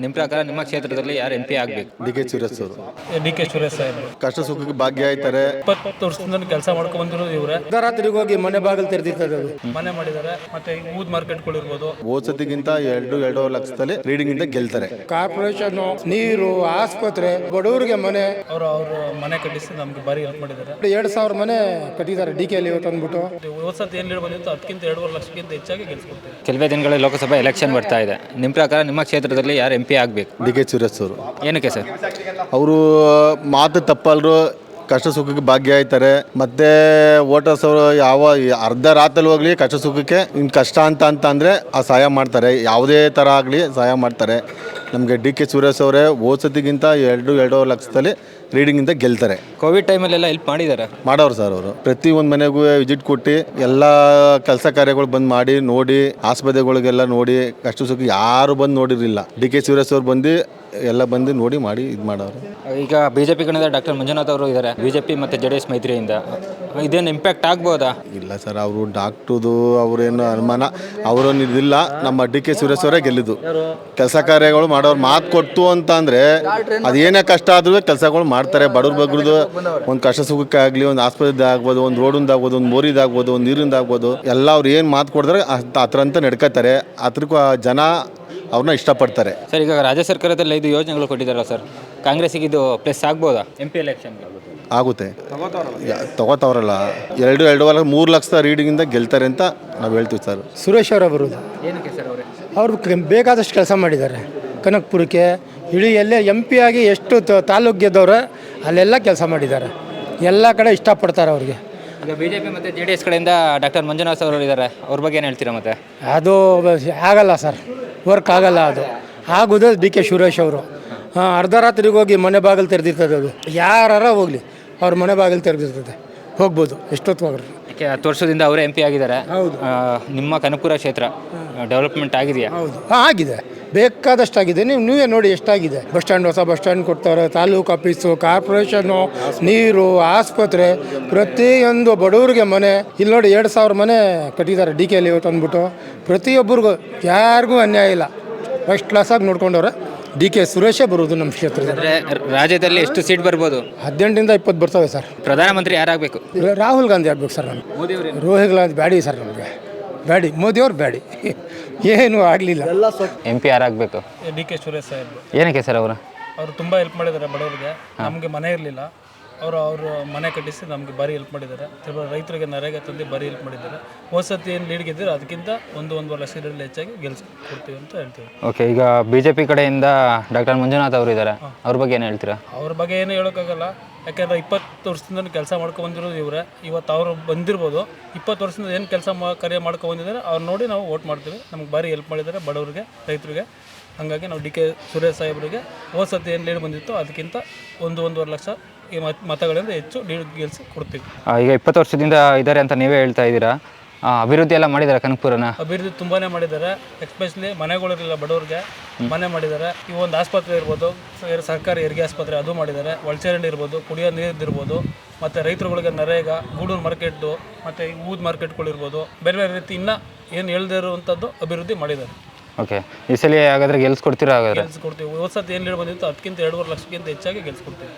ನಿಮ್ಮ ಪ್ರಕಾರ ನಿಮ್ಮ ಕ್ಷೇತ್ರದಲ್ಲಿ ಯಾರು MP ಆಗಬೇಕು? ಡಿ.ಕೆ. ಸುರೇಶ್ ಅವರು ಡಿ.ಕೆ. ಸುರೇಶ್ ಸಾಹೇಬರು ಕಷ್ಟ ಸುಖಕ್ಕೆ ಭಾಗ್ಯ ಆಯ್ತಾರೆ. 20 ವರ್ಷದಿಂದ ಕೆಲಸ ಮಾಡ್ಕೊಂಡು ಬಂದಿರೋದು ಇವರೇ. ಅರ್ಧರಾತ್ರಿಗೆ ಹೋಗಿ ಮನೆ ಬಾಗಿಲು ತೆರೆದಿರ್ತದೆ ಅದು. ಮನೆ ಮಾಡಿದ್ದಾರೆ, ಮತ್ತೆ ಊದ್ ಮಾರ್ಕೆಟ್ಗಳು ಇರ್ಬೋದು. ಓದ್ಸತಿಗಿಂತ 2.5 ಲಕ್ಷದಲ್ಲಿ ರೀಡಿಂಗ್ ಇಂದ ಗೆಲ್ತಾರೆ. ಕಾರ್ಪೊರೇಷನ್, ನೀರು, ಆಸ್ಪತ್ರೆ, ಬಡವರಿಗೆ ಮನೆ, ಅವ್ರ ಮನೆ ಕಟ್ಟಿಸಿ ನಮ್ಗೆ ಭಾರಿ ಹೆಲ್ಪ್ ಮಾಡಿದ್ದಾರೆ. 2,000 ಮನೆ ಕಟ್ಟಿದ್ದಾರೆ ಡಿ.ಕೆ. ಇವತ್ತು ಅಂದ್ಬಿಟ್ಟು. ಹೋದ್ಸತಿ ಏನ್ ಬಂದಿತ್ತು ಅದಕ್ಕಿಂತ 2.5 ಲಕ್ಷಕ್ಕಿಂತ ಹೆಚ್ಚಾಗಿ ಗೆಲ್ಸ್ಕೊಡ್ತೀವಿ. ಕೆಲವೇ ದಿನಗಳಲ್ಲಿ ಲೋಕಸಭಾ ಎಲೆಕ್ಷನ್ ಬರ್ತಾ ಇದೆ. ನಿಮ್ಮ ಪ್ರಕಾರ ನಿಮ್ಮ ಕ್ಷೇತ್ರದಲ್ಲಿ ಯಾರು MP ಆಗಬೇಕು? ಡಿ.ಕೆ. ಸುರೇಶ್ ಅವರು. ಏನಕ್ಕೆ ಸರ್? ಅವರು ಮಾತು ತಪ್ಪಲ್ರು, ಕಷ್ಟ ಸುಖಕ್ಕೆ ಭಾಗ್ಯ ಆಯ್ತಾರೆ. ಮತ್ತೆ ವೋಟರ್ಸ್ ಅವರು ಅರ್ಧ ರಾತ್ರಿ ಹೋಗ್ಲಿ ಕಷ್ಟ ಸುಖಕ್ಕೆ ಇನ್ನು ಕಷ್ಟ ಅಂದರೆ ಆ ಸಹಾಯ ಮಾಡ್ತಾರೆ. ಯಾವುದೇ ಥರ ಆಗಲಿ ಸಹಾಯ ಮಾಡ್ತಾರೆ. ನಮಗೆ ಡಿ.ಕೆ. ಸುರೇಶ್ ಅವರೇ ಓದ್ಸತಿಗಿಂತ 2.5 ಲಕ್ಷದಲ್ಲಿ ರೀಡಿಂಗಿಂದ ಗೆಲ್ತಾರೆ. ಕೋವಿಡ್ ಟೈಮಲ್ಲೆಲ್ಲ ಹೆಲ್ಪ್ ಮಾಡಿದ್ದಾರೆ. ಮಾಡೋರು ಸರ್ ಅವರು. ಪ್ರತಿಯೊಂದು ಮನೆಗೂ ವಿಸಿಟ್ ಕೊಟ್ಟು ಎಲ್ಲ ಕೆಲಸ ಕಾರ್ಯಗಳು ಬಂದು ಮಾಡಿ ನೋಡಿ, ಆಸ್ಪತ್ರೆಗಳಿಗೆಲ್ಲ ನೋಡಿ, ಕಷ್ಟ ಸುಖ ಯಾರು ಬಂದು ನೋಡಿರಲಿಲ್ಲ. ಡಿ.ಕೆ. ಸುರೇಶ್ ಅವ್ರು ಬಂದು ಎಲ್ಲ ಬಂದು ನೋಡಿ ಮಾಡಿ ಇದು ಮಾಡೋರು. ಈಗ BJP ಕಡೆಯಿಂದ ಡಾಕ್ಟರ್ ಮಂಜುನಾಥ್ ಅವರು ಇದ್ದಾರೆ. BJP ಮತ್ತು JDS ಮೈತ್ರಿಯಿಂದ ಇದೇನು ಇಂಪ್ಯಾಕ್ಟ್ ಆಗ್ಬೋದಾ? ಇಲ್ಲ ಸರ್, ಅವರು ಡಾಕ್ಟ್ರದು ಅವರೇನು ಅನುಮಾನ ಅವರನ್ನು ಇದಿಲ್ಲ. ನಮ್ಮ ಡಿ.ಕೆ. ಸುರೇಶ್ ಅವರೇ ಗೆಲ್ಲಿದ್ದು. ಕೆಲಸ ಕಾರ್ಯಗಳು ಮಾಡೋರು ಮಾತು ಕೊಟ್ಟು ಅಂತ ಅಂದರೆ ಅದೇನೇ ಕಷ್ಟ ಆದ್ರೂ ಕೆಲಸಗಳು ಮಾಡ್ತಾರೆ. ಬಡವ್ರ ಬಗ್ರದ್ದು ಒಂದು ಕಷ್ಟ ಸುಖಕ್ಕೆ ಆಗಲಿ, ಒಂದು ಆಸ್ಪತ್ರೆ ಆಗ್ಬೋದು, ಒಂದು ರೋಡಿಂದಾಗ್ಬೋದು, ಒಂದು ಮೋರಿದಾಗ್ಬೋದು, ಒಂದು ನೀರಿಂದಾಗ್ಬೋದು, ಎಲ್ಲ ಅವ್ರು ಏನು ಮಾತು ಕೊಡಿದ್ರೆ ಆ ಥರ ಅಂತ ನಡ್ಕೋತಾರೆ. ಅದ್ರಕ್ಕೂ ಜನ ಅವ್ರನ್ನ ಇಷ್ಟಪಡ್ತಾರೆ. ಸರ್, ಈಗ ರಾಜ್ಯ ಸರ್ಕಾರದಲ್ಲಿ 5 ಯೋಜನೆಗಳು ಕೊಟ್ಟಿದ್ದಾರಲ್ಲ ಸರ್, ಕಾಂಗ್ರೆಸ್ಸಿಗೆ ಇದು ಪ್ಲಸ್ ಆಗ್ಬೋದಾ MP ಎಲೆಕ್ಷನ್ಗೆ? ಆಗುತ್ತೆ, ತಗೋತಾವ್ರಲ್ಲ. 2.5 3 ಲಕ್ಷ ರೀಡಿಂಗಿಂದ ಗೆಲ್ತಾರೆ ಅಂತ ನಾವು ಹೇಳ್ತೀವಿ ಸರ್. ಸುರೇಶ್ ಅವರ ಬರೋದು. ಏನಕ್ಕೆ ಸರ್ ಅವರೇ? ಅವರು ಬೇಕಾದಷ್ಟು ಕೆಲಸ ಮಾಡಿದ್ದಾರೆ. ಕನಕಪುರಕ್ಕೆ ಇಡೀ ಎಲ್ಲೇ MP ಆಗಿ ಎಷ್ಟು ತಾಲೂಕು ಗೆದ್ದವ್ರೆ ಅಲ್ಲೆಲ್ಲ ಕೆಲಸ ಮಾಡಿದ್ದಾರೆ. ಎಲ್ಲ ಕಡೆ ಇಷ್ಟಪಡ್ತಾರೆ ಅವ್ರಿಗೆ. ಈಗ BJP ಮತ್ತು JDS ಕಡೆಯಿಂದ ಡಾಕ್ಟರ್ ಮಂಜುನಾಥ್ ಅವರು ಇದ್ದಾರೆ. ಅವ್ರ ಬಗ್ಗೆ ಏನು ಹೇಳ್ತೀರಾ? ಮತ್ತೆ ಅದು ಆಗಲ್ಲ ಸರ್, ವರ್ಕ್ ಆಗಲ್ಲ. ಅದು ಆಗೋದು ಡಿ.ಕೆ. ಸುರೇಶ್ ಅವರು. ಅರ್ಧರಾತ್ರಿಗೆ ಹೋಗಿ ಮನೆ ಬಾಗಿಲು ತೆರೆದಿರ್ತದೆ ಅದು. ಯಾರ ಹೋಗಲಿ ಅವ್ರ ಮನೆ ಬಾಗಿಲು ತೆರೆದಿರ್ತದೆ, ಹೋಗ್ಬೋದು ಎಷ್ಟೊತ್ತು ಹೋಗ್ರಿ. ಯಾಕೆ 10 ವರ್ಷದಿಂದ ಅವರೇ MP ಆಗಿದ್ದಾರೆ. ಹೌದು. ನಿಮ್ಮ ಕನಕಪುರ ಕ್ಷೇತ್ರ ಡೆವಲಪ್ಮೆಂಟ್ ಆಗಿದೆಯಾ? ಹೌದು, ಆಗಿದೆ, ಬೇಕಾದಷ್ಟು ಆಗಿದೆ. ನೀವೇ ನೋಡಿ ಎಷ್ಟಾಗಿದೆ. ಬಸ್ ಸ್ಟ್ಯಾಂಡ್, ಹೊಸ ಬಸ್ ಸ್ಟ್ಯಾಂಡ್ ಕೊಡ್ತಾರೆ, ತಾಲೂಕು ಆಫೀಸು, ಕಾರ್ಪೊರೇಷನ್ನು, ನೀರು, ಆಸ್ಪತ್ರೆ, ಪ್ರತಿಯೊಂದು ಬಡವರಿಗೆ ಮನೆ. ಇಲ್ಲಿ ನೋಡಿ 2,000 ಮನೆ ಕಟ್ಟಿದ್ದಾರೆ ಡಿ.ಕೆ. ಇವತ್ತು ಅಂದ್ಬಿಟ್ಟು. ಪ್ರತಿಯೊಬ್ಬರಿಗೂ ಯಾರಿಗೂ ಅನ್ಯಾಯ ಇಲ್ಲ, ಫಸ್ಟ್ ಕ್ಲಾಸಾಗಿ ನೋಡ್ಕೊಂಡವ್ರೆ. ಡಿ.ಕೆ. ಸುರೇಶೇ ಬರೋದು ನಮ್ಮ ಕ್ಷೇತ್ರದಲ್ಲಿ. ರಾಜ್ಯದಲ್ಲಿ ಎಷ್ಟು ಸೀಟ್ ಬರ್ಬೋದು? 18ರಿಂದ 20 ಬರ್ತವೆ ಸರ್. ಪ್ರಧಾನಮಂತ್ರಿ ಯಾರಾಗಬೇಕು? ರಾಹುಲ್ ಗಾಂಧಿ ಆಗ್ಬೇಕು ಸರ್. ನಮಗೆ ರಾಹುಲ್ ಗಾಂಧಿ ಬ್ಯಾಡಿ ಸರ್, ನಮಗೆ ಬ್ಯಾಡಿ. ಮೋದಿಯವ್ರು ಬ್ಯಾಡಿ, ಏನೂ ಆಗಲಿಲ್ಲ. MP ಯಾರಾಗಬೇಕು? ಡಿ.ಕೆ. ಸುರೇಶ್ ಸಾಹೇಬರು. ಏನಕ್ಕೆ ಸರ್ ಅವರು? ಅವರು ತುಂಬ ಹೆಲ್ಪ್ ಮಾಡಿದ್ದಾರೆ ಬಡವರಿಗೆ. ನಮಗೆ ಮನೆ ಇರಲಿಲ್ಲ, ಅವರು ಮನೆ ಕಟ್ಟಿಸಿ ನಮಗೆ ಭಾರಿ ಹೆಲ್ಪ್ ಮಾಡಿದ್ದಾರೆ. ರೈತರಿಗೆ ನರೇಗಾ ತಂದು ಭಾರಿ ಹೆಲ್ಪ್ ಮಾಡಿದ್ದಾರೆ. ಹೊಸತಿ ಏನು ಲೀಡ್ ಗೆದ್ದಿರೋ ಅದಕ್ಕಿಂತ 1.5 ಲಕ್ಷ ಹೆಚ್ಚಾಗಿ ಗೆಲ್ಸ್ಕೊಡ್ತೀವಿ ಅಂತ ಹೇಳ್ತೀವಿ. ಓಕೆ, ಈಗ BJP ಕಡೆಯಿಂದ ಡಾಕ್ಟರ್ ಮಂಜುನಾಥ್ ಅವರು ಇದ್ದಾರೆ. ಅವ್ರ ಬಗ್ಗೆ ಏನು ಹೇಳ್ತೀರಾ? ಅವ್ರ ಬಗ್ಗೆ ಏನು ಹೇಳೋಕ್ಕಾಗಲ್ಲ, ಯಾಕೆಂದರೆ 20 ವರ್ಷದಿಂದ ಕೆಲಸ ಮಾಡ್ಕೊಂಡು ಬಂದಿರೋದು ಇವರೇ. ಇವತ್ತು ಅವರು ಬಂದಿರ್ಬೋದು, 20 ವರ್ಷದಿಂದ ಏನು ಕೆಲಸ ಕಾರ್ಯ ಮಾಡ್ಕೊಂಡು ಬಂದಿದ್ದಾರೆ ಅವ್ರು ನೋಡಿ ನಾವು ವೋಟ್ ಮಾಡ್ತೀವಿ. ನಮ್ಗೆ ಭಾರಿ ಹೆಲ್ಪ್ ಮಾಡಿದ್ದಾರೆ ಬಡವರಿಗೆ, ರೈತರಿಗೆ. ಹಾಗಾಗಿ ನಾವು ಡಿ.ಕೆ. ಸುರೇಶ್ ಸಾಹೇಬರಿಗೆ ಹೊಸತಿ ಏನು ಲೀಡ್ ಬಂದಿತ್ತು ಅದಕ್ಕಿಂತ 1.5 ಲಕ್ಷ ಈ ಮತಗಳಿಂದ ಹೆಚ್ಚು ಲೀಡ್ ಗೆಲ್ಸಿ ಕೊಡ್ತೀವಿ. ಈಗ 20 ವರ್ಷದಿಂದ ಇದ್ದಾರೆ ಅಂತ ನೀವೇ ಹೇಳ್ತಾ ಇದ್ದೀರಾ. ಅಭಿವೃದ್ಧಿ ಎಲ್ಲ ಮಾಡಿದ್ದಾರೆ ಕನಕಪುರನ? ಅಭಿವೃದ್ಧಿ ತುಂಬಾ ಮಾಡಿದ್ದಾರೆ. ಎಸ್ಪೆಷಲಿ ಮನೆಗಳಿರಲಿಲ್ಲ ಬಡವರಿಗೆ ಮನೆ ಮಾಡಿದ್ದಾರೆ. ಈ ಒಂದು ಆಸ್ಪತ್ರೆ ಇರ್ಬೋದು, ಸರ್ಕಾರಿ ಹೆರಿಗೆ ಆಸ್ಪತ್ರೆ ಅದು ಮಾಡಿದ್ದಾರೆ. ಒಳಚರಂಡಿ ಇರ್ಬೋದು, ಕುಡಿಯೋ ನೀರಿರ್ಬೋದು, ಮತ್ತು ರೈತರುಗಳಿಗೆ ನರೇಗಾ, ಗೂಡೂರು ಮಾರ್ಕೆಟು, ಮತ್ತು ಊದ್ ಮಾರ್ಕೆಟ್ಗಳಿರ್ಬೋದು, ಬೇರೆ ಬೇರೆ ರೀತಿ ಇನ್ನೂ ಏನು ಹೇಳ್ದೇ ಇರುವಂಥದ್ದು ಅಭಿವೃದ್ಧಿ ಮಾಡಿದ್ದಾರೆ. ಓಕೆ, ಈ ಸಲ ಹಾಗಾದರೆ ಗೆಲ್ಸ್ಕೊಡ್ತೀರಾ? ಗೆಲ್ಸ್ಕೊಡ್ತೀವಿ. ಹೊಸತಿ ಏನು ಲೀಡ್ ಬಂದಿತ್ತು ಅದಕ್ಕಿಂತ 2.5 ಲಕ್ಷಕ್ಕಿಂತ ಹೆಚ್ಚಾಗಿ ಗೆಲ್ಸ್ಕೊಡ್ತೀವಿ.